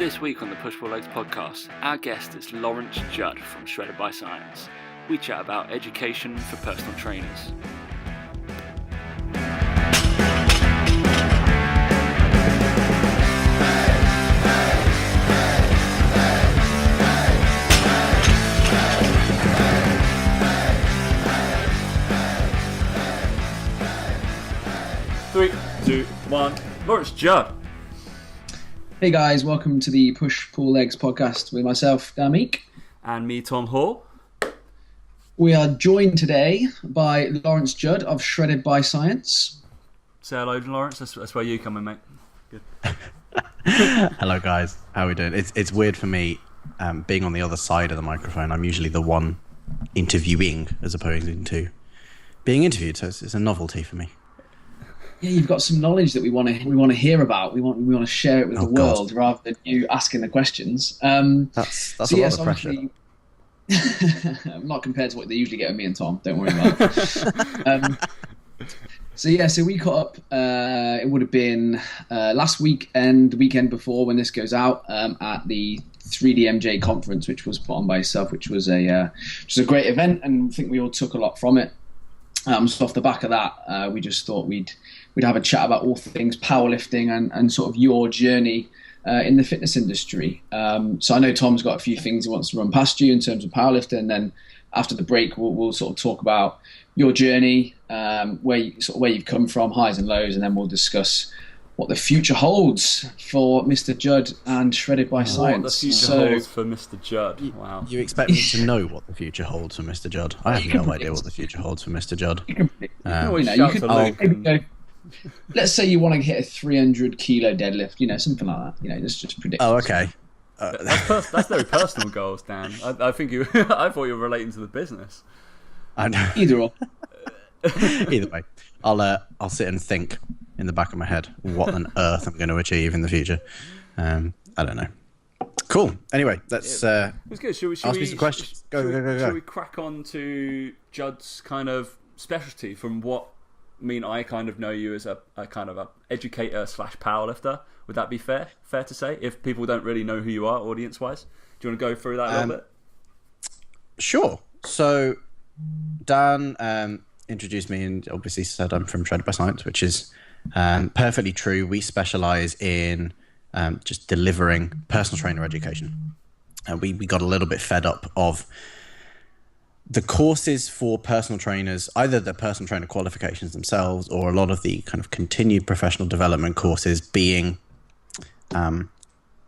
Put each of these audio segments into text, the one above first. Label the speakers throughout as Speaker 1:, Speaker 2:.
Speaker 1: This week on the Push Pull Legs podcast, our guest is Lawrence Judd from Shredded by Science. We chat about education for personal trainers. Three, two, one. Lawrence Judd.
Speaker 2: Hey guys, welcome to the Push Pull Legs podcast with myself, Dan Meek.
Speaker 1: And me, Tom Hall.
Speaker 2: We are joined today by Lawrence Judd of Shredded by Science.
Speaker 1: Say hello, Lawrence. That's where you come in, mate. Good.
Speaker 3: Hello guys, how are we doing? It's weird for me being on the other side of the microphone. I'm usually the one interviewing as opposed to being interviewed, so it's a novelty for me.
Speaker 2: Yeah, you've got some knowledge that we want to hear about. We want to share it with the world rather than you asking the questions.
Speaker 3: That's a lot of pressure.
Speaker 2: Not compared to what they usually get with me and Tom. Don't worry about it. So we caught up. It would have been last weekend, the weekend before when this goes out, at the 3DMJ conference, which was put on by yourself, which was a great event, and I think we all took a lot from it. So off the back of that, we just thought we'd have a chat about all things powerlifting and sort of your journey in the fitness industry. So I know Tom's got a few things he wants to run past you in terms of powerlifting, and then after the break, we'll sort of talk about your journey, where you've come from, highs and lows, and then we'll discuss what the future holds for Mr. Judd and Shredded by Science.
Speaker 1: What the future holds for Mr. Judd. Wow.
Speaker 3: You expect me to know what the future holds for Mr. Judd? I have no idea what the future holds for Mr. Judd.
Speaker 2: Let's say you want to hit a 300 kilo deadlift, something like that. Just predict.
Speaker 3: Oh, okay.
Speaker 1: That's very personal goals, Dan. I think I thought you were relating to the business.
Speaker 3: I know.
Speaker 2: Either or.
Speaker 3: Either way, I'll sit and think in the back of my head what on earth I'm going to achieve in the future. I don't know. Cool. Anyway, let's
Speaker 1: it was good. Should
Speaker 3: ask me some questions. Go.
Speaker 1: Should we crack on to Judd's kind of specialty from what I kind of know you as a kind of a educator / powerlifter? Would that be fair to say? If people don't really know who you are audience-wise, do you want to go through that a little bit?
Speaker 3: Sure. So Dan introduced me and obviously said I'm from Shredded by Science, which is perfectly true. We specialize in just delivering personal trainer education. We got a little bit fed up of the courses for personal trainers, either the personal trainer qualifications themselves or a lot of the kind of continued professional development courses being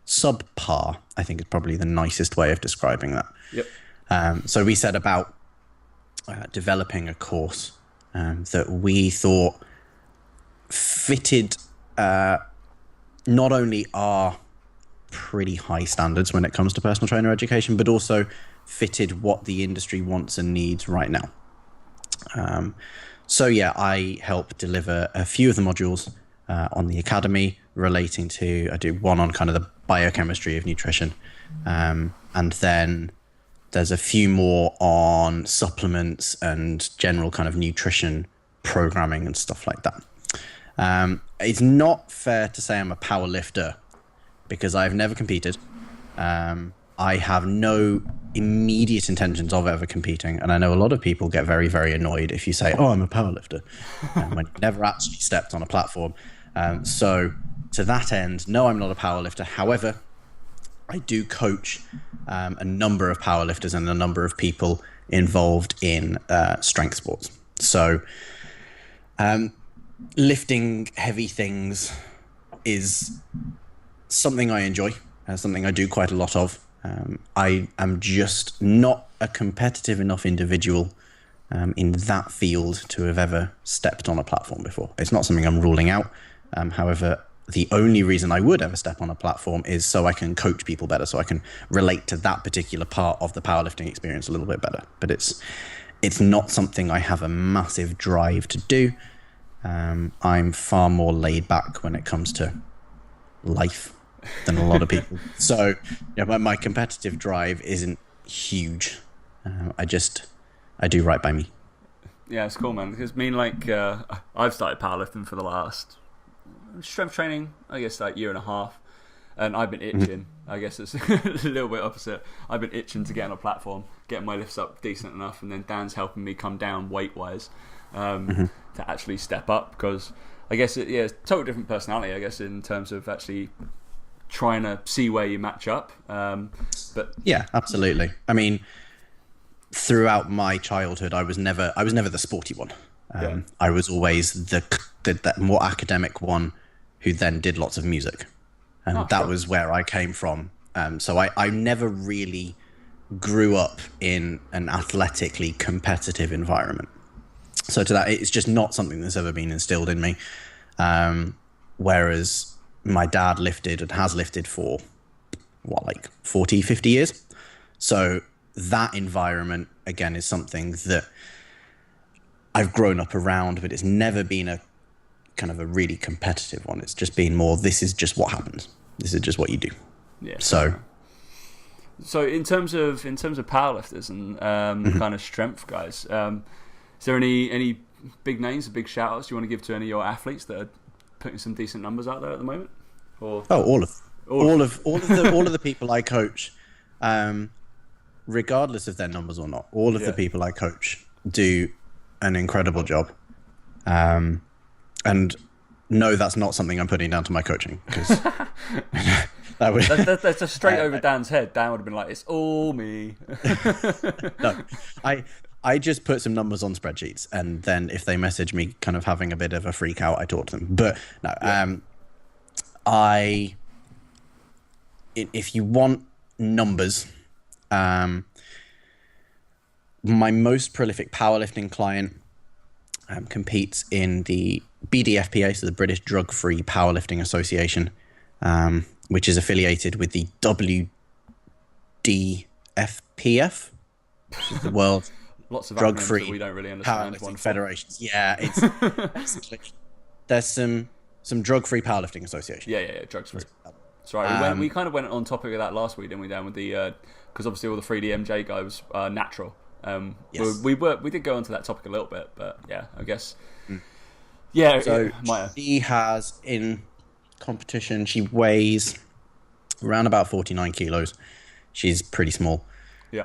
Speaker 3: subpar, I think is probably the nicest way of describing that.
Speaker 1: Yep.
Speaker 3: So we set about developing a course that we thought fitted not only our pretty high standards when it comes to personal trainer education, but also fitted what the industry wants and needs right now. I help deliver a few of the modules on the academy relating to, I do one on kind of the biochemistry of nutrition, and then there's a few more on supplements and general kind of nutrition programming and stuff like that. It's not fair to say I'm a power lifter because I've never competed. I have no immediate intentions of ever competing, and I know a lot of people get very, very annoyed if you say, "Oh, I'm a powerlifter," when you've never actually stepped on a platform. So to that end, no, I'm not a powerlifter. However, I do coach a number of powerlifters and a number of people involved in strength sports. So lifting heavy things is something I enjoy, something I do quite a lot of. I am just not a competitive enough individual in that field to have ever stepped on a platform before. It's not something I'm ruling out. However, the only reason I would ever step on a platform is so I can coach people better, so I can relate to that particular part of the powerlifting experience a little bit better. But it's not something I have a massive drive to do. I'm far more laid back when it comes to life than a lot of people. So my competitive drive isn't huge. I do right by me.
Speaker 1: Yeah, it's cool, man. Because I've started powerlifting for the last strength training, I guess, like year and a half, and I've been itching I guess it's a little bit opposite. I've been itching to get on a platform, getting my lifts up decent enough, and then Dan's helping me come down weight-wise to actually step up, because I guess it's totally different personality, I guess, in terms of actually trying to see where you match up. But
Speaker 3: yeah, absolutely. I mean, throughout my childhood, I was never the sporty one. I was always the more academic one who then did lots of music. And that was where I came from. So I never really grew up in an athletically competitive environment. So to that, it's just not something that's ever been instilled in me. Whereas my dad lifted and has lifted for, 40, 50 years. So that environment, again, is something that I've grown up around, but it's never been a kind of a really competitive one. It's just been more, this is just what happens. This is just what you do. Yeah. So
Speaker 1: in terms of powerlifters and kind of strength guys, is there any big names, big shout outs you want to give to any of your athletes that are putting some decent numbers out there at the moment? Or
Speaker 3: all of the people I coach, regardless of their numbers or not, all of the people I coach do an incredible job. And no, that's not something I'm putting down to my coaching, because
Speaker 1: that's just straight over Dan's head. Dan would have been like, "It's all me."
Speaker 3: No, I just put some numbers on spreadsheets, and then if they message me kind of having a bit of a freak out, I talk to them. But no, if you want numbers, my most prolific powerlifting client competes in the BDFPA, so the British Drug-Free Powerlifting Association, which is affiliated with the WDFPF, which is the World
Speaker 1: Lots of
Speaker 3: Drug-Free
Speaker 1: we don't really understand.
Speaker 3: Powerlifting Federations. Yeah, it's basically there's some drug-free powerlifting association.
Speaker 1: Yeah, drugs-free. That's right. We kind of went on topic of that last week, didn't we, Dan? With the because obviously all the 3DMJ guys are natural.
Speaker 3: Yes.
Speaker 1: We did go into that topic a little bit, but yeah, I guess. Yeah.
Speaker 3: So she has in competition. She weighs around about 49 kilos. She's pretty small.
Speaker 1: Yeah.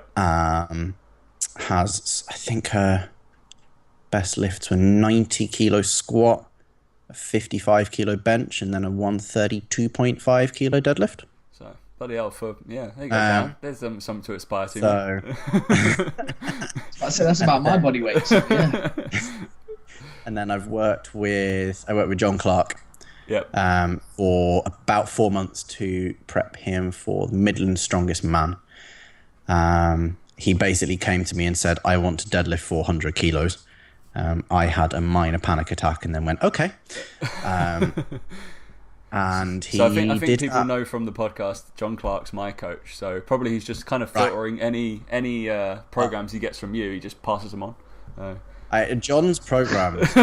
Speaker 3: Has, I think, her best lifts were 90 kilo squat, a 55 kilo bench, and then a 132.5 kilo deadlift.
Speaker 1: So bloody hell, there you go, Dan. There's something to aspire to.
Speaker 3: So
Speaker 2: that's about my body weight. So, yeah.
Speaker 3: And then I worked with John Clark.
Speaker 1: Yep.
Speaker 3: For about 4 months to prep him for the Midland's Strongest Man. He basically came to me and said, "I want to deadlift 400 kilos." I had a minor panic attack and then went, "Okay." And he
Speaker 1: so I think people know from the podcast, John Clark's my coach. So probably he's just kind of filtering any programs he gets from you. He just passes them on.
Speaker 3: John's programs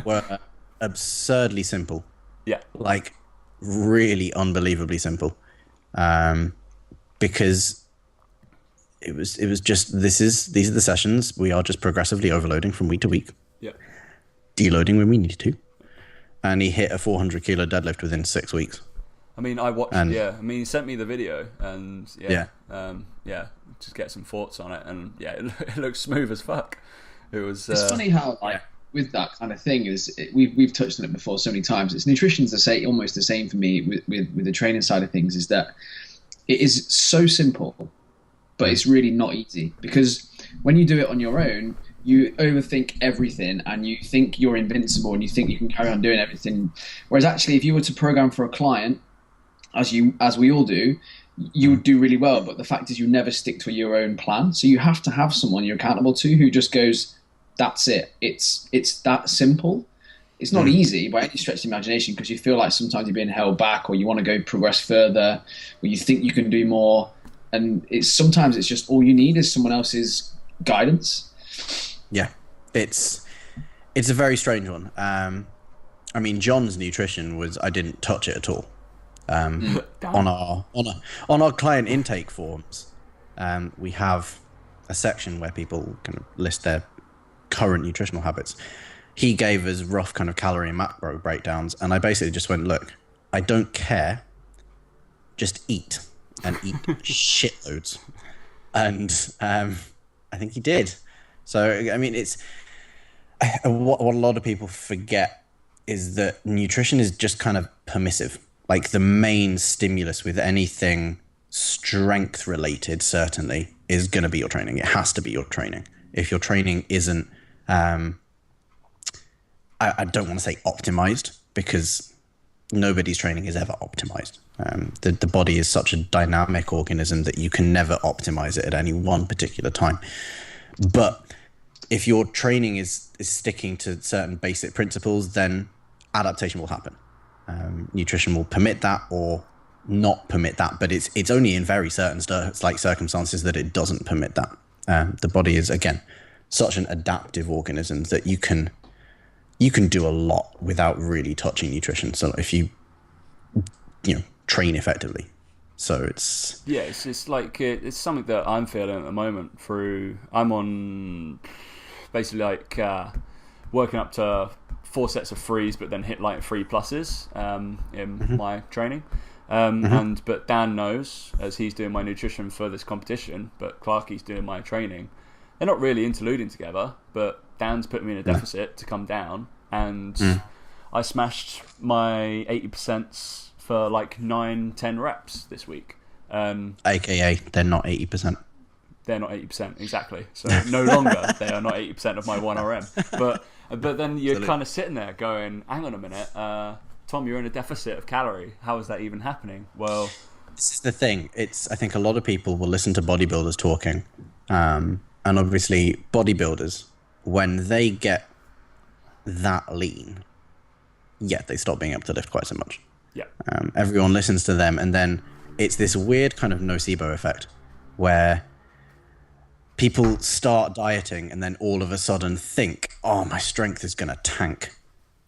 Speaker 3: were absurdly simple.
Speaker 1: Yeah,
Speaker 3: like really unbelievably simple, because it was just these are the sessions. We are just progressively overloading from week to week.
Speaker 1: Yeah,
Speaker 3: deloading when we need to, and he hit a 400 kilo deadlift within 6 weeks.
Speaker 1: I mean, I watched. He sent me the video, and just get some thoughts on it, and it looks smooth as fuck. It was.
Speaker 2: It's funny how with that kind of thing we've touched on it before so many times. It's nutrition's almost the same for me with the training side of things. Is that it is so simple, but it's really not easy, because when you do it on your own, you overthink everything and you think you're invincible and you think you can carry on doing everything. Whereas actually, if you were to program for a client, as we all do, you would do really well. But the fact is, you never stick to your own plan. So you have to have someone you're accountable to who just goes, "That's it. It's that simple." It's not easy by any stretch of the imagination, because you feel like sometimes you're being held back, or you want to go progress further, or you think you can do more. And sometimes it's just all you need is someone else's guidance.
Speaker 3: Yeah, it's a very strange one. I mean, John's nutrition was, I didn't touch it at all. On our client intake forms, we have a section where people kind of list their current nutritional habits. He gave us rough kind of calorie and macro breakdowns, and I basically just went, "Look, I don't care, just eat." and eat shitloads. And I think he did. So, I mean, it's what a lot of people forget is that nutrition is just kind of permissive. Like the main stimulus with anything strength related, certainly, is going to be your training. It has to be your training. If your training isn't, I don't want to say optimized, because nobody's training is ever optimized. The body is such a dynamic organism that you can never optimize it at any one particular time. But if your training is sticking to certain basic principles, then adaptation will happen. Nutrition will permit that or not permit that, but it's only in very certain circumstances that it doesn't permit that. The body is, again, such an adaptive organism that you can do a lot without really touching nutrition. So if you train effectively. So it's
Speaker 1: like it's something that I'm feeling at the moment. I'm on basically like working up to 4 sets of threes, but then hit like 3 pluses in my training. But Dan knows, as he's doing my nutrition for this competition, but Clarkie's doing my training. They're not really interluding together, but Dan's putting me in a deficit to come down, and I smashed my 80% for like 9-10 reps this week.
Speaker 3: AKA, they're not 80%.
Speaker 1: They're not 80%, exactly. So no longer they are not 80% of my 1RM. But then you're kind of sitting there going, hang on a minute, Tom, you're in a deficit of calorie. How is that even happening? Well,
Speaker 3: this is the thing. I think a lot of people will listen to bodybuilders talking, and obviously bodybuilders, when they get that lean, they stop being able to lift quite so much.
Speaker 1: Yeah.
Speaker 3: Everyone listens to them, and then it's this weird kind of nocebo effect where people start dieting and then all of a sudden think, oh, my strength is going to tank.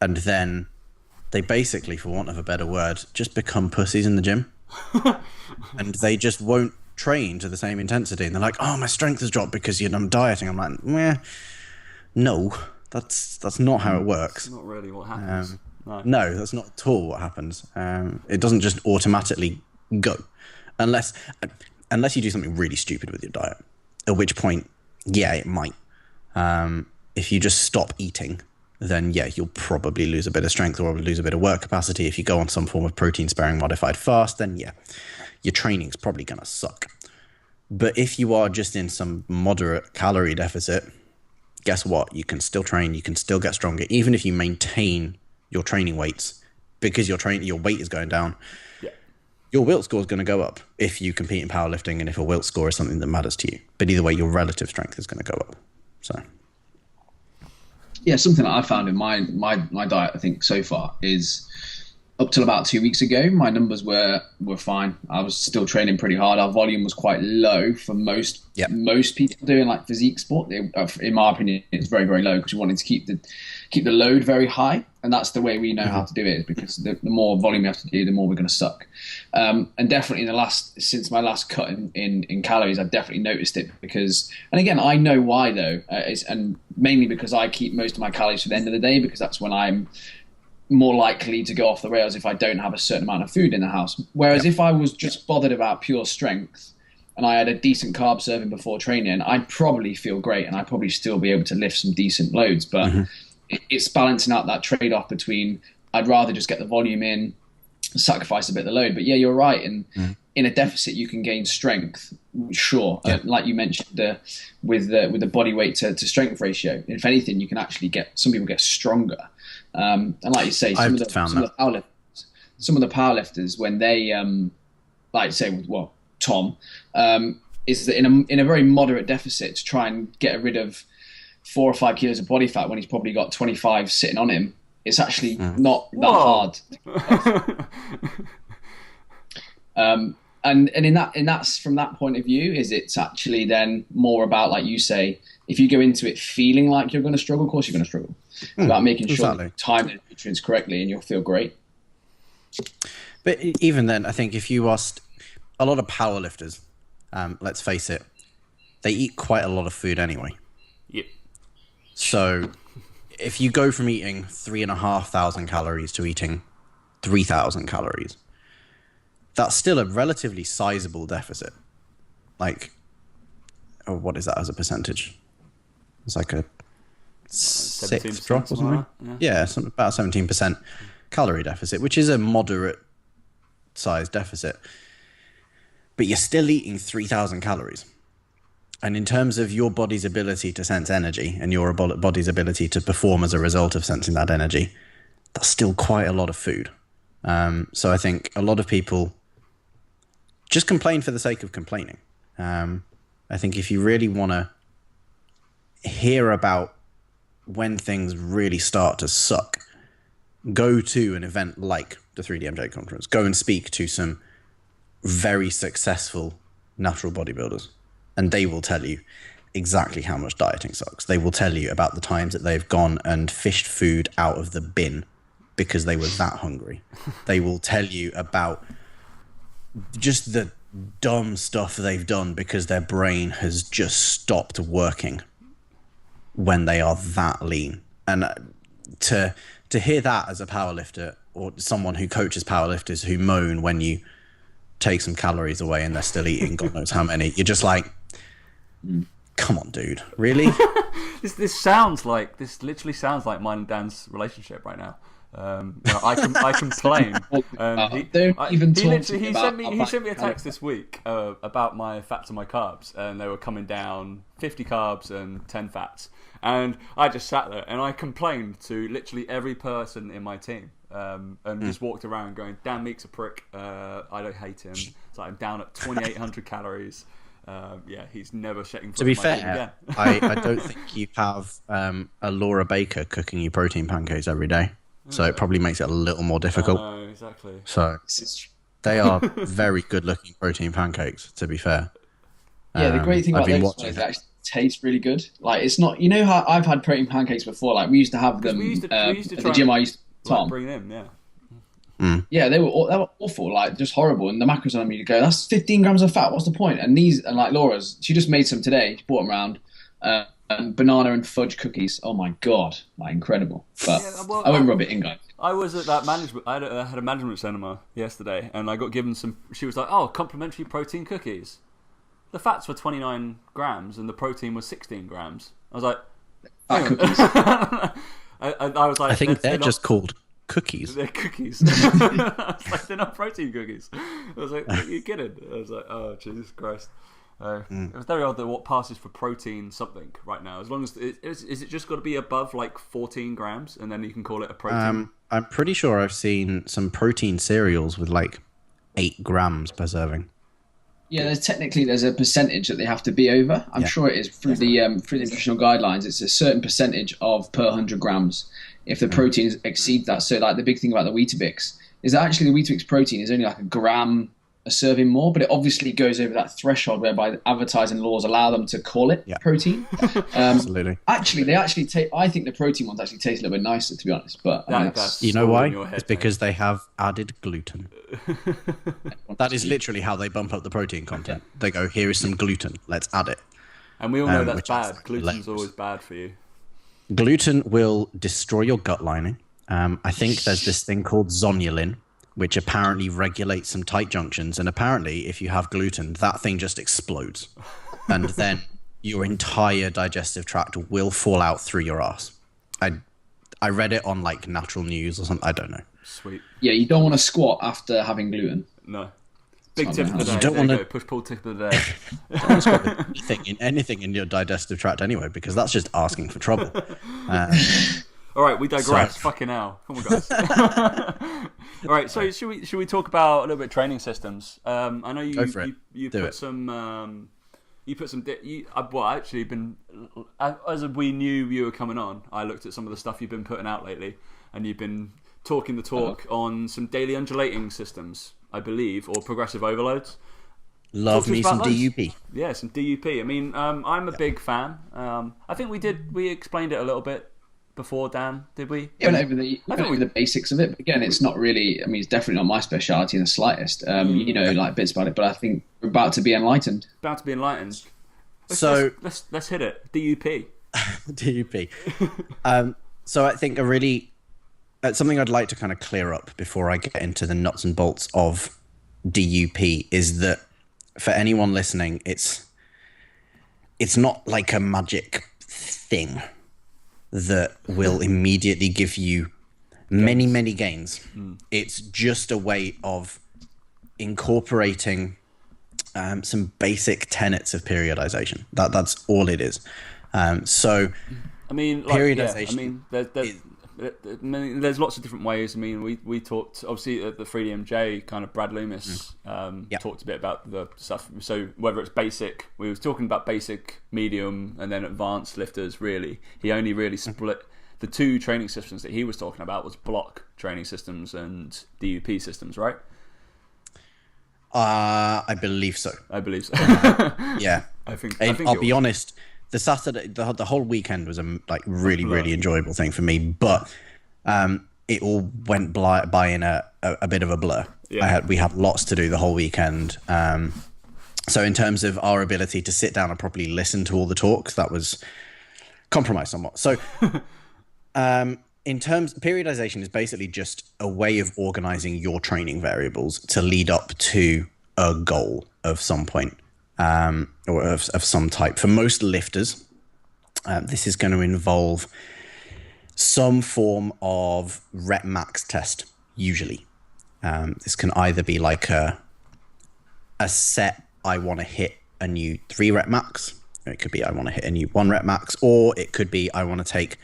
Speaker 3: And then they basically, for want of a better word, just become pussies in the gym. And they just won't train to the same intensity. And they're like, oh, my strength has dropped because I'm dieting. I'm like, no, that's not how it works.
Speaker 1: That's not really what happens.
Speaker 3: No, that's not at all what happens. It doesn't just automatically go. Unless you do something really stupid with your diet. At which point, it might. If you just stop eating, then you'll probably lose a bit of strength or lose a bit of work capacity. If you go on some form of protein-sparing modified fast, then your training's probably going to suck. But if you are just in some moderate calorie deficit, guess what? You can still train, you can still get stronger, even if you maintain your training weights, because your weight is going down. Your Wilt score is going to go up if you compete in powerlifting and if a Wilt score is something that matters to you. But either way, your relative strength is going to go up. So,
Speaker 2: something that I found in my diet, I think so far, is up till about 2 weeks ago, my numbers were fine. I was still training pretty hard. Our volume was quite low for most people doing like physique sport. In my opinion, it's very, very low because we wanted to keep the load very high, and that's the way we know how to do it. Is because the more volume we have to do, the more we're going to suck. And definitely since my last cut in calories, I've definitely noticed it because, and again, I know why though, and mainly because I keep most of my calories for the end of the day because that's when I'm more likely to go off the rails if I don't have a certain amount of food in the house. Whereas if I was just bothered about pure strength and I had a decent carb serving before training, I'd probably feel great and I'd probably still be able to lift some decent loads. But it's balancing out that trade-off between I'd rather just get the volume in, sacrifice a bit of the load. But you're right. And in a deficit, you can gain strength. Sure. Like you mentioned with the body weight to strength ratio. If anything, you can actually some people get stronger. And like you say, some of the powerlifters, when they, like say, Tom, is that in a very moderate deficit to try and get rid of 4 or 5 kilos of body fat when he's probably got 25 sitting on him. It's actually not that hard. And in that's from that point of view, is it's actually then more about, like you say, if you go into it feeling like you're going to struggle, of course you're going to struggle. It's about making sure that you time the nutrients correctly and you'll feel great.
Speaker 3: But even then, I think if you asked a lot of powerlifters, let's face it, they eat quite a lot of food anyway.
Speaker 1: Yep.
Speaker 3: So if you go from eating 3,500 calories to eating 3,000 calories, that's still a relatively sizable deficit. Like, what is that as a percentage? It's like a sixth drop or something. Yeah, about 17% calorie deficit, which is a moderate size deficit. But you're still eating 3,000 calories. And in terms of your body's ability to sense energy and your body's ability to perform as a result of sensing that energy, that's still quite a lot of food. So I think a lot of people just complain for the sake of complaining. I think if you really want to hear about when things really start to suck, go to an event like the 3DMJ conference. Go and speak to some very successful natural bodybuilders, and they will tell you exactly how much dieting sucks. They will tell you about the times that they've gone and fished food out of the bin because they were that hungry. They will tell you about just the dumb stuff they've done because their brain has just stopped working when they are that lean. And to hear that as a powerlifter or someone who coaches powerlifters who moan when you take some calories away and they're still eating God knows how many, you're just like, come on, dude, really?
Speaker 1: This literally sounds like mine and Dan's relationship right now. I complain. He sent me a text this week about my fats and my carbs, and they were coming down 50 carbs and 10 fats. And I just sat there and I complained to literally every person in my team, and just walked around going, "Dan Meek's a prick. I don't hate him. So I'm down at 2,800 calories. He's never setting foot
Speaker 3: to be
Speaker 1: in my team
Speaker 3: fair,
Speaker 1: again."
Speaker 3: I don't think you have a Laura Baker cooking you protein pancakes every day. So it probably makes it a little more difficult.
Speaker 1: Exactly.
Speaker 3: So they are very good-looking protein pancakes, to be fair.
Speaker 2: Yeah, the great thing about those is they actually taste really good. Like, it's not, you know how I've had protein pancakes before. Like, we used to have them at the gym I used to Tom.
Speaker 1: Bring them, yeah.
Speaker 2: Yeah, they were awful, like just horrible. And the macros on me to go, that's 15 grams of fat. What's the point? And these, and like Laura's, she just made some today. She brought them around. And banana and fudge cookies. Oh my god, like incredible! But I won't rub it in, guys.
Speaker 1: I was at that management. I had a management seminar yesterday, and I got given some. She was like, "Oh, complimentary protein cookies." The fats were 29 grams, and the protein was 16 grams. I was like,
Speaker 2: cookies.
Speaker 1: I was like,
Speaker 3: I think they're just called cookies.
Speaker 1: They're cookies. I was like, they're not protein cookies. I was like, are you kidding? I was like, oh Jesus Christ. It was very odd that what passes for protein something right now. As long as is it just got to be above like 14 grams, and then you can call it a protein.
Speaker 3: I'm pretty sure I've seen some protein cereals with like 8 grams per serving.
Speaker 2: Yeah, there's a percentage that they have to be over. I'm sure it is through the nutritional guidelines. It's a certain percentage of per 100 grams. If the proteins exceed that, so like the big thing about the Weetabix is that actually the Weetabix protein is only like a gram a serving more, but it obviously goes over that threshold whereby the advertising laws allow them to call it protein.
Speaker 3: Absolutely.
Speaker 2: Actually, I think the protein ones actually taste a little bit nicer, to be honest. But
Speaker 3: you know why? It's because they have added gluten. That is literally how they bump up the protein content. They go, here is some gluten, let's add it.
Speaker 1: And we all know that's bad. Gluten's always bad for you.
Speaker 3: Gluten will destroy your gut lining. I think there's this thing called zonulin, which apparently regulates some tight junctions. And apparently, if you have gluten, that thing just explodes. And then your entire digestive tract will fall out through your ass. I read it on like Natural News or something. I don't know.
Speaker 1: Sweet.
Speaker 2: Yeah, you don't want to squat after having gluten.
Speaker 1: No. Big tip of the day.
Speaker 3: You don't want to
Speaker 1: push-pull tip of the day.
Speaker 3: You don't want to squat anything in your digestive tract anyway, because that's just asking for trouble.
Speaker 1: All right, we digress. Fucking hell. Come on, guys. All right, so should we talk about a little bit of training systems? I know you put some. Actually, as we knew you were coming on, I looked at some of the stuff you've been putting out lately, and you've been talking the talk on some daily undulating systems, I believe, or progressive overloads.
Speaker 3: Love me some DUP.
Speaker 1: Yeah, some DUP. I mean, I'm a big fan. I think we explained it a little bit before, Dan, did we?
Speaker 2: Yeah, went over the basics of it, but again, it's not really, I mean, it's definitely not my speciality in the slightest. Like bits about it, but I think we're about to be enlightened.
Speaker 1: Let's hit it. DUP.
Speaker 3: DUP. So I think something I'd like to kind of clear up before I get into the nuts and bolts of DUP is that for anyone listening, it's not like a magic thing that will immediately give you many gains. It's just a way of incorporating some basic tenets of periodization. That's all it is. So
Speaker 1: I mean,
Speaker 3: periodization.
Speaker 1: There's lots of different ways. I mean, we talked obviously at the 3DMJ, kind of Brad Loomis talked a bit about the stuff. So whether it's basic, we was talking about basic, medium, and then advanced lifters. Really, he only really split the two training systems that he was talking about was block training systems and DUP systems, right?
Speaker 3: I believe so. Yeah, I'll be honest. The Saturday, the whole weekend was a really enjoyable thing for me, but it all went by in a bit of a blur. Yeah. We had lots to do the whole weekend. So in terms of our ability to sit down and properly listen to all the talks, that was compromised somewhat. So in terms, periodization is basically just a way of organizing your training variables to lead up to a goal of some point. Or of some type. For most lifters, this is going to involve some form of rep max test, usually. This can either be like a set, I want to hit a new 3 rep max, or it could be I want to hit a new 1 rep max, or it could be I want to take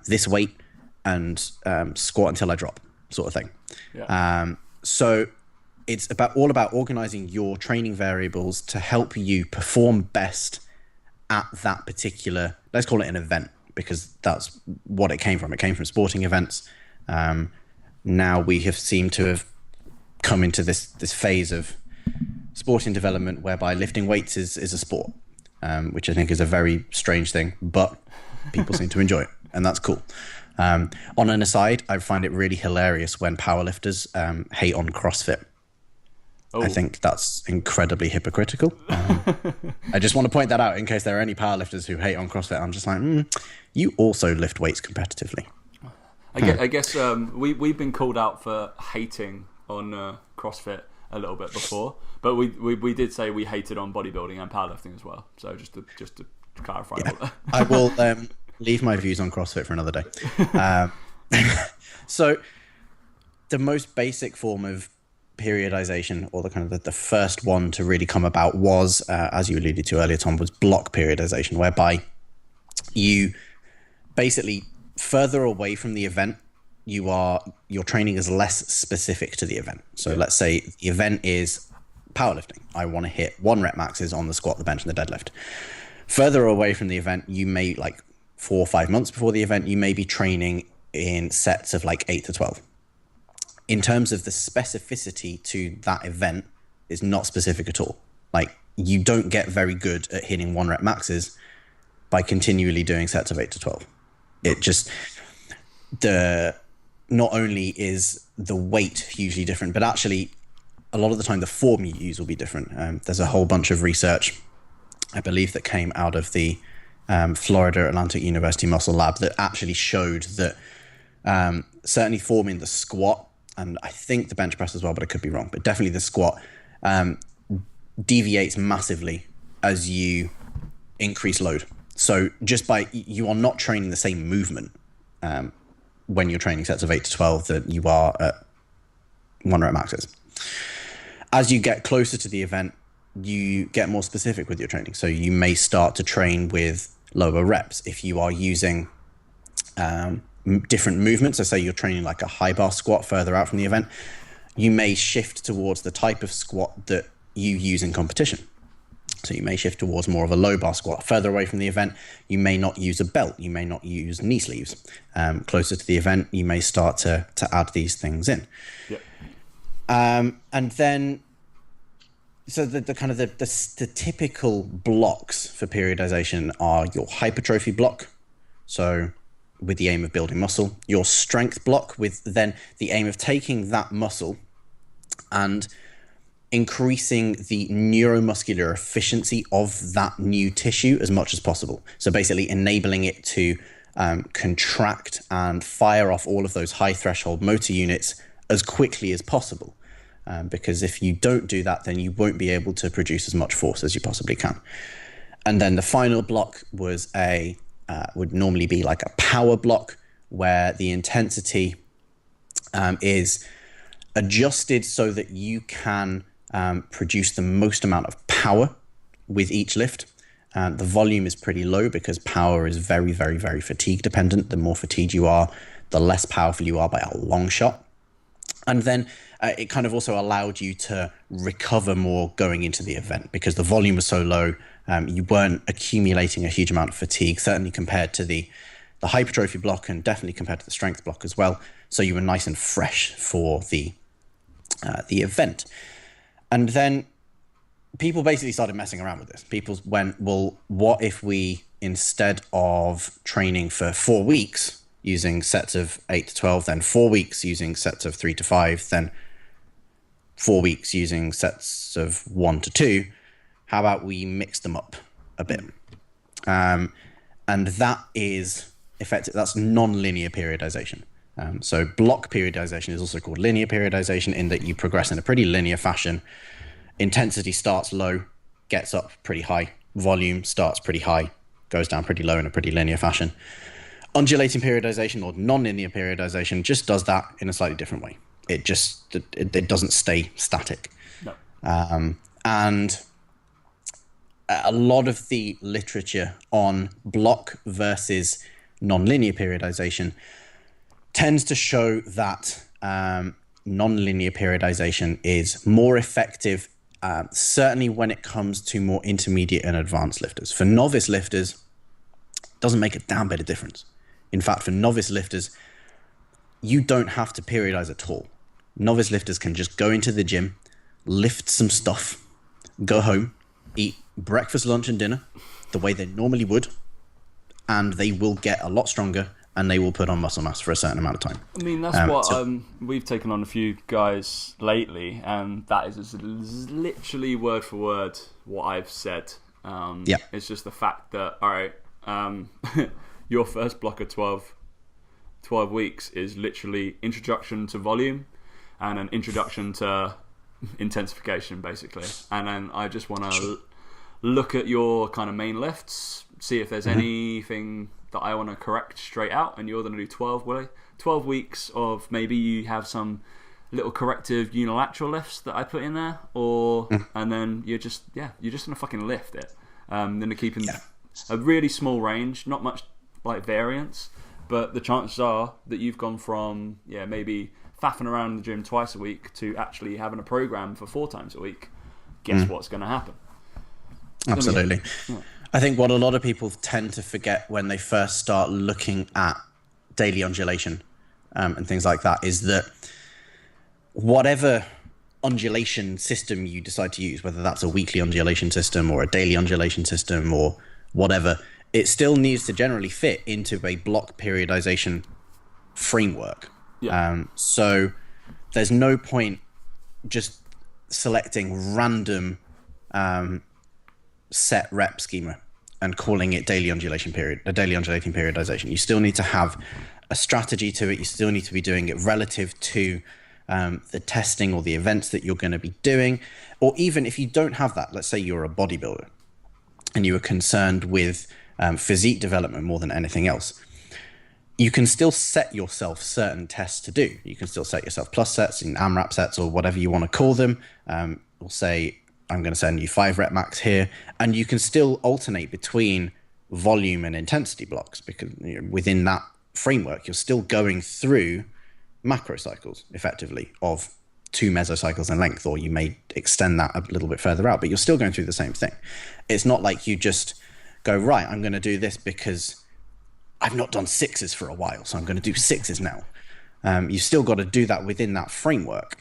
Speaker 3: this weight and squat until I drop, sort of thing. Yeah. So it's all about organizing your training variables to help you perform best at that particular, let's call it an event, because that's what it came from. It came from sporting events. Now we have seemed to have come into this phase of sporting development whereby lifting weights is a sport, which I think is a very strange thing, but people seem to enjoy it, and that's cool. On an aside, I find it really hilarious when powerlifters hate on CrossFit. I think that's incredibly hypocritical. I just want to point that out in case there are any powerlifters who hate on CrossFit. I'm just like, you also lift weights competitively.
Speaker 1: I guess we've been called out for hating on CrossFit a little bit before, but we did say we hated on bodybuilding and powerlifting as well. So just to clarify.
Speaker 3: Yeah. I will leave my views on CrossFit for another day. So the most basic form of periodization, or the first one to really come about was, as you alluded to earlier, Tom, was block periodization, whereby you basically further away from the event, your training is less specific to the event. So let's say the event is powerlifting. I want to hit 1 rep maxes on the squat, the bench, and the deadlift. Further away from the event, you may, like 4 or 5 months before the event, you may be training in sets of like 8 to 12. In terms of the specificity to that event, is not specific at all. Like, you don't get very good at hitting 1 rep maxes by continually doing sets of 8 to 12. It just, not only is the weight hugely different, but actually a lot of the time the form you use will be different. There's a whole bunch of research, I believe, that came out of the Florida Atlantic University Muscle Lab that actually showed that certainly form in the squat, and I think the bench press as well, but I could be wrong, but definitely the squat deviates massively as you increase load. So just by, you are not training the same movement when you're training sets of 8 to 12 that you are at 1 rep maxes. As you get closer to the event, you get more specific with your training. So you may start to train with lower reps. If you are using different movements, so say you're training like a high bar squat further out from the event, you may shift towards the type of squat that you use in competition. So you may shift towards more of a low bar squat. Further away from the event, you may not use a belt. You may not use knee sleeves. Closer to the event, you may start to add these things in. Yep. And then, so the kind of the typical blocks for periodization are your hypertrophy block, so with the aim of building muscle, your strength block with then the aim of taking that muscle and increasing the neuromuscular efficiency of that new tissue as much as possible. So basically enabling it to contract and fire off all of those high threshold motor units as quickly as possible. because if you don't do that, then you won't be able to produce as much force as you possibly can. And then the final block was would normally be like a power block, where the intensity is adjusted so that you can produce the most amount of power with each lift. The volume is pretty low because power is very, very, very fatigue dependent. The more fatigued you are, the less powerful you are by a long shot. And then it kind of also allowed you to recover more going into the event because the volume was so low. You weren't accumulating a huge amount of fatigue, certainly compared to the hypertrophy block and definitely compared to the strength block as well. So you were nice and fresh for the event. And then people basically started messing around with this. People went, well, what if we, instead of training for 4 weeks using sets of 8 to 12, then 4 weeks using sets of 3 to 5, then 4 weeks using sets of 1 to 2, how about we mix them up a bit? And that is effective. That's non-linear periodization. So block periodization is also called linear periodization, in that you progress in a pretty linear fashion. Intensity starts low, gets up pretty high. Volume starts pretty high, goes down pretty low in a pretty linear fashion. Undulating periodization or non-linear periodization just does that in a slightly different way. It doesn't stay static.
Speaker 1: No.
Speaker 3: And a lot of the literature on block versus non-linear periodization tends to show that non-linear periodization is more effective, certainly when it comes to more intermediate and advanced lifters. For novice lifters, it doesn't make a damn bit of difference. In fact, for novice lifters, you don't have to periodize at all. Novice lifters can just go into the gym, lift some stuff, go home, eat breakfast, lunch, and dinner the way they normally would, and they will get a lot stronger and they will put on muscle mass for a certain amount of time.
Speaker 1: I mean, that's what we've taken on a few guys lately, and that is literally word for word what I've said. It's just the fact that, all right, your first block of 12 weeks is literally introduction to volume and an introduction to intensification, basically. And then I just want to look at your kind of main lifts, see if there's anything that I want to correct straight out, and you're going to do 12 weeks of maybe you have some little corrective unilateral lifts that I put in there, and then you're just going to fucking lift it. Then you're keeping a really small range, not much like variance, but the chances are that you've gone from maybe faffing around in the gym twice a week to actually having a program for 4 times a week. Guess what's going to happen?
Speaker 3: Absolutely. I think what a lot of people tend to forget when they first start looking at daily undulation and things like that is that whatever undulation system you decide to use, whether that's a weekly undulation system or a daily undulation system or whatever, it still needs to generally fit into a block periodization framework. So there's no point just selecting random set rep schema and calling it daily undulating periodization. You still need to have a strategy to it. You still need to be doing it relative to the testing or the events that you're going to be doing. Or even if you don't have that, let's say you're a bodybuilder and you are concerned with physique development more than anything else, you can still set yourself certain tests to do. You can still set yourself plus sets and AMRAP sets or whatever you want to call them. We'll say, I'm going to send you 5 rep max here, and you can still alternate between volume and intensity blocks because within that framework, you're still going through macro cycles effectively of 2 mesocycles in length, or you may extend that a little bit further out, but you're still going through the same thing. It's not like you just go, right, I'm going to do this because I've not done 6s for a while, so I'm going to do 6s now. You've still got to do that within that framework.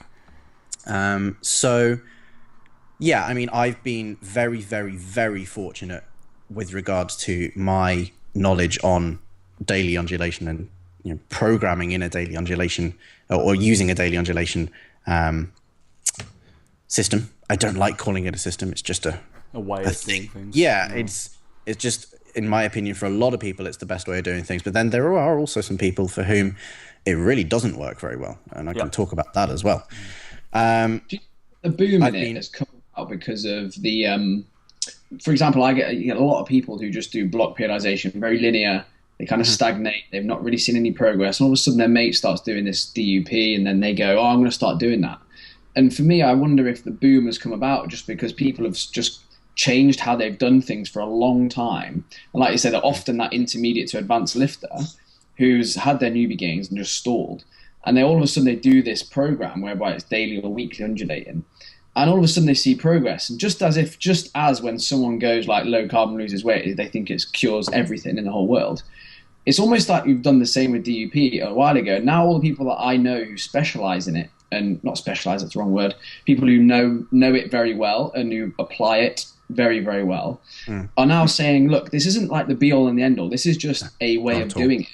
Speaker 3: Yeah, I mean, I've been very, very, very fortunate with regards to my knowledge on daily undulation and programming in a daily undulation or using a daily undulation system. I don't like calling it a system. It's just a
Speaker 1: way of doing things.
Speaker 3: Yeah, it's just, in my opinion, for a lot of people, it's the best way of doing things. But then there are also some people for whom it really doesn't work very well, and I can talk about that as well.
Speaker 2: The boom in it has come about because of the, for example, you get a lot of people who just do block periodization, very linear. They kind of stagnate. They've not really seen any progress. And all of a sudden, their mate starts doing this DUP, and then they go, "Oh, I'm going to start doing that." And for me, I wonder if the boom has come about just because people have just changed how they've done things for a long time. And like you said, often that intermediate to advanced lifter who's had their newbie gains and just stalled, and they all of a sudden they do this program whereby it's daily or weekly undulating. And all of a sudden they see progress. And just as when someone goes like low carb and loses weight, they think it cures everything in the whole world. It's almost like you've done the same with DUP a while ago. Now all the people that I know who specialize in it, and not specialize, that's the wrong word, people who know it very well and who apply it very, very well, are now saying, look, this isn't like the be all and the end all. This is just a way of doing it.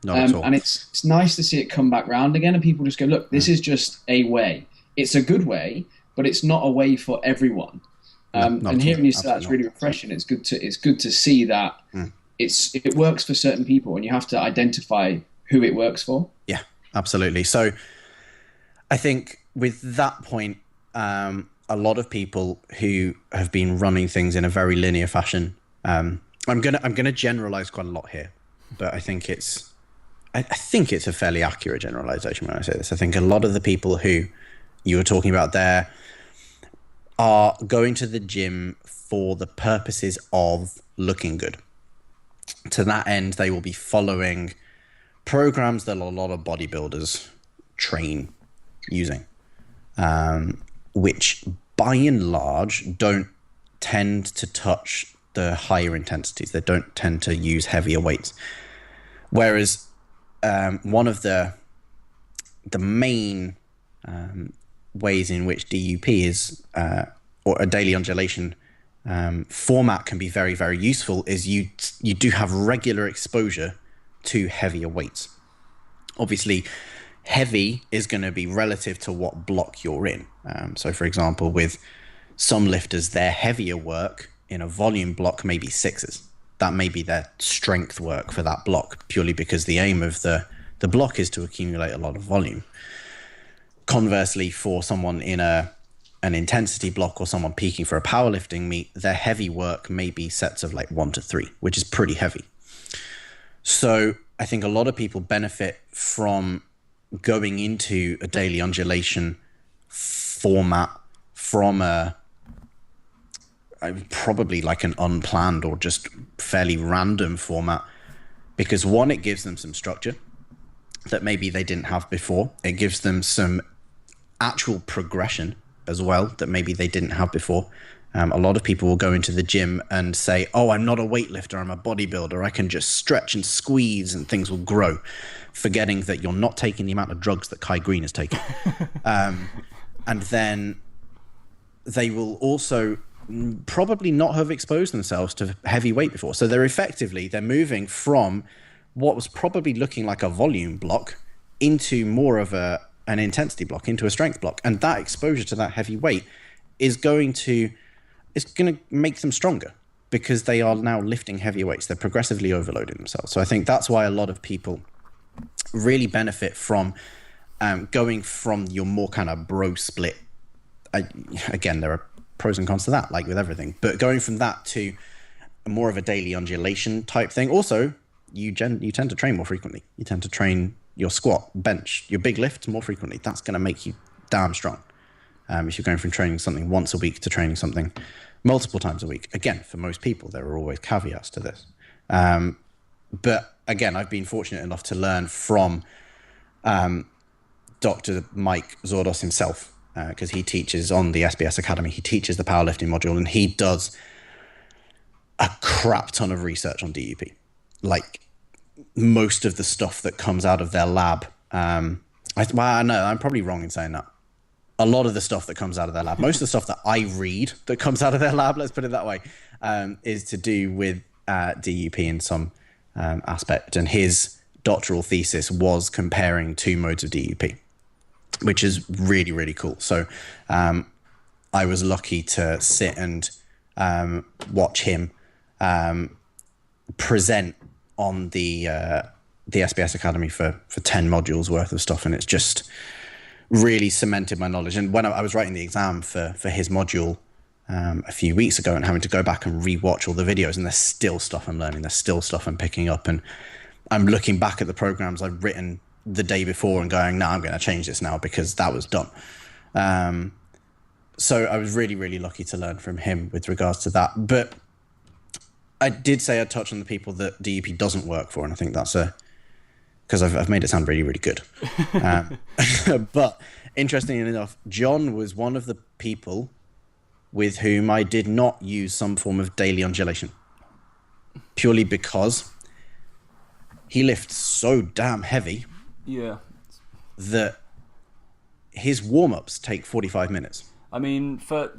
Speaker 3: Not at all.
Speaker 2: And it's nice to see it come back round again, and people just go, look, this is just a way. It's a good way, but it's not a way for everyone. And hearing you say that's really refreshing. It's good to see that it works for certain people, and you have to identify who it works for.
Speaker 3: Yeah, absolutely. So I think with that point, a lot of people who have been running things in a very linear fashion, I'm gonna generalize quite a lot here, but I think it's a fairly accurate generalization when I say this. I think a lot of the people who you were talking about there are going to the gym for the purposes of looking good. To that end, they will be following programs that a lot of bodybuilders train using, which by and large don't tend to touch the higher intensities. They don't tend to use heavier weights. Whereas one of the main ways in which DUP is, or a daily undulation format can be very, very useful is you do have regular exposure to heavier weights. Obviously, heavy is going to be relative to what block you're in. So for example, with some lifters, their heavier work in a volume block may be sixes. That may be their strength work for that block, purely because the aim of the block is to accumulate a lot of volume. Conversely, for someone in an intensity block or someone peaking for a powerlifting meet, their heavy work may be sets of like 1 to 3, which is pretty heavy. So I think a lot of people benefit from going into a daily undulation format from probably like an unplanned or just fairly random format, because one, it gives them some structure that maybe they didn't have before. It gives them some actual progression as well that maybe they didn't have before. A lot of people will go into the gym and say, oh, I'm not a weightlifter, I'm a bodybuilder. I can just stretch and squeeze and things will grow, forgetting that you're not taking the amount of drugs that Kai Green is taking. And then they will also probably not have exposed themselves to heavy weight before. So they're moving from what was probably looking like a volume block into more of an intensity block, into a strength block. And that exposure to that heavy weight is going to make them stronger, because they are now lifting heavy weights. They're progressively overloading themselves. So I think that's why a lot of people really benefit from going from your more kind of bro split. Again, there are pros and cons to that, like with everything, but going from that to more of a daily undulation type thing. Also, you tend to train more frequently. You tend to train your squat, bench, your big lifts more frequently. That's going to make you damn strong. If you're going from training something once a week to training something multiple times a week. Again, for most people, there are always caveats to this. But again, I've been fortunate enough to learn from Dr. Mike Zordos himself, because he teaches on the SBS Academy. He teaches the powerlifting module, and he does a crap ton of research on DUP. Like most of the stuff that comes out of their lab. I know I'm probably wrong in saying that. A lot of the stuff that comes out of their lab, most of the stuff that I read that comes out of their lab, let's put it that way, is to do with DUP in some aspect. And his doctoral thesis was comparing two modes of DUP, which is really, really cool. So I was lucky to sit and watch him present on the SBS Academy for 10 modules worth of stuff. And it's just really cemented my knowledge. And when I was writing the exam for his module a few weeks ago and having to go back and rewatch all the videos, and there's still stuff I'm learning, there's still stuff I'm picking up, and I'm looking back at the programs I've written the day before and going, no, I'm going to change this now because that was dumb. So I was really, really lucky to learn from him with regards to that. But I did say I'd touch on the people that DEP doesn't work for, and I think that's because I've made it sound really, really good. But interestingly enough, John was one of the people with whom I did not use some form of daily undulation, purely because he lifts so damn heavy that his warm-ups take 45 minutes.
Speaker 1: I mean, for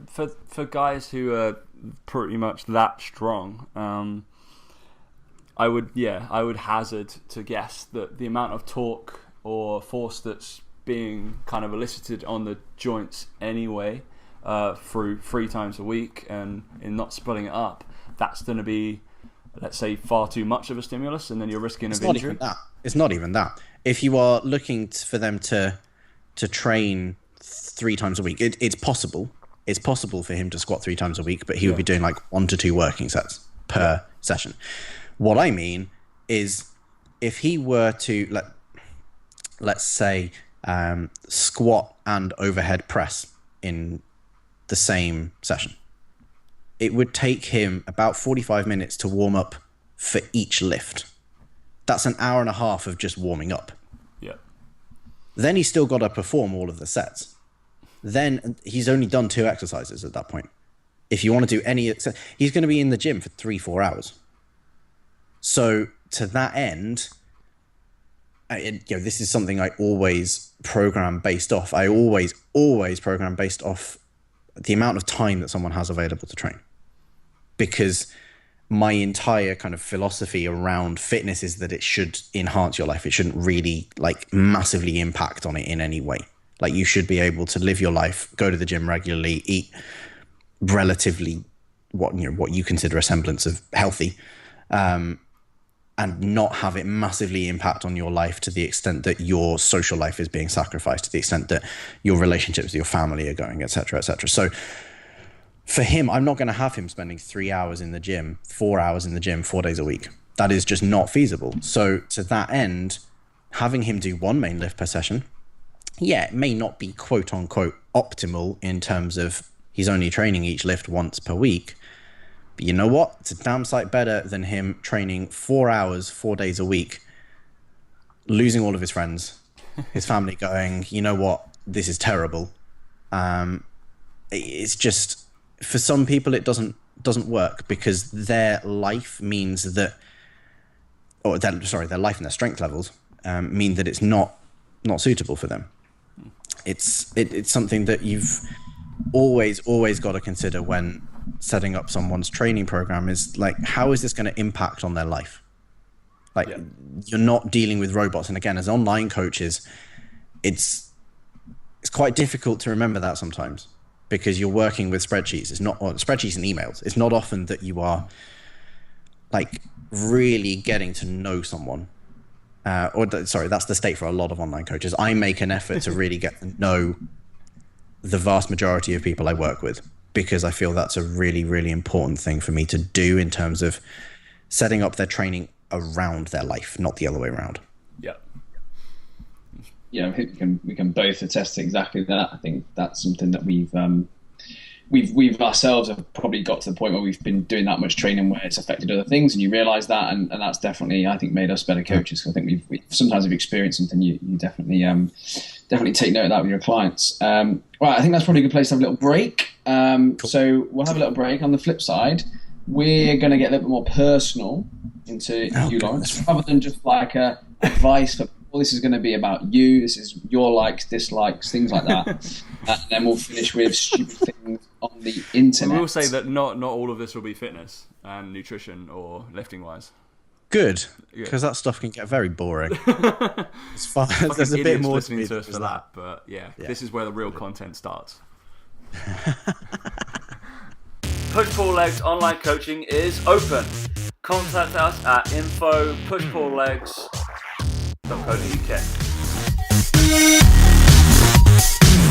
Speaker 1: guys who are pretty much that strong, I would hazard to guess that the amount of torque or force that's being kind of elicited on the joints anyway, through 3 times a week and in not splitting it up, that's going to be, let's say, far too much of a stimulus, and then you're risking of injury.
Speaker 3: It's not even that. If you are looking for them to train 3 times a week, it's possible. It's possible for him to squat 3 times a week, but he would be doing like 1 to 2 working sets per session. What I mean is, if he were to let's say squat and overhead press in the same session, it would take him about 45 minutes to warm up for each lift. That's an hour and a half of just warming up.
Speaker 1: Yeah.
Speaker 3: Then he's still got to perform all of the sets. Then he's only done 2 exercises at that point. If you want to do any, he's going to be in the gym for 3-4 hours. So to that end, this is something I always program based off. I always program based off the amount of time that someone has available to train, because my entire kind of philosophy around fitness is that it should enhance your life. It shouldn't really like massively impact on it in any way. Like, you should be able to live your life, go to the gym regularly, eat relatively what you consider a semblance of healthy, and not have it massively impact on your life to the extent that your social life is being sacrificed, to the extent that your relationships with your family are going, etc., etc. So for him, I'm not going to have him spending 3 hours in the gym, 4 hours in the gym, 4 days a week. That is just not feasible. So to that end, having him do 1 main lift per session, it may not be quote unquote optimal in terms of he's only training each lift once per week. But you know what? It's a damn sight better than him training 4 hours, 4 days a week, losing all of his friends, his family going, you know what? This is terrible. It's just, for some people, it doesn't work because their life means that, their life and their strength levels mean that it's not suitable for them. It's something that you've always got to consider when setting up someone's training program, is like, how is this going to impact on their life? You're not dealing with robots. And again, as online coaches, it's quite difficult to remember that sometimes, because you're working with spreadsheets. It's not spreadsheets and emails. It's not often that you are like really getting to know someone. That's the state for a lot of online coaches. I make an effort to really get to know the vast majority of people I work with, because I feel that's a really, really important thing for me to do in terms of setting up their training around their life, not the other way around.
Speaker 2: Yeah, I think we can both attest to exactly that. I think that's something that we've ourselves have probably got to the point where we've been doing that much training where it's affected other things, and you realise that, and that's definitely, I think, made us better coaches. I think we sometimes have experienced something, you definitely take note of that with your clients. Right, I think that's probably a good place to have a little break. Cool. So we'll have a little break. On the flip side, we're going to get a little bit more personal into you, Lawrence, rather than just like advice for people. This is going to be about you. This is your likes, dislikes, things like that. And then we'll finish with stupid things on the internet.
Speaker 1: We will say that not all of this will be fitness and nutrition or lifting wise.
Speaker 3: Good, because that stuff can get very boring. As far as there's a bit more
Speaker 1: listening to us for that, but this is where the real content starts. Push Pull Legs online coaching is open. Contact us at info@pushpulllegs.co.uk.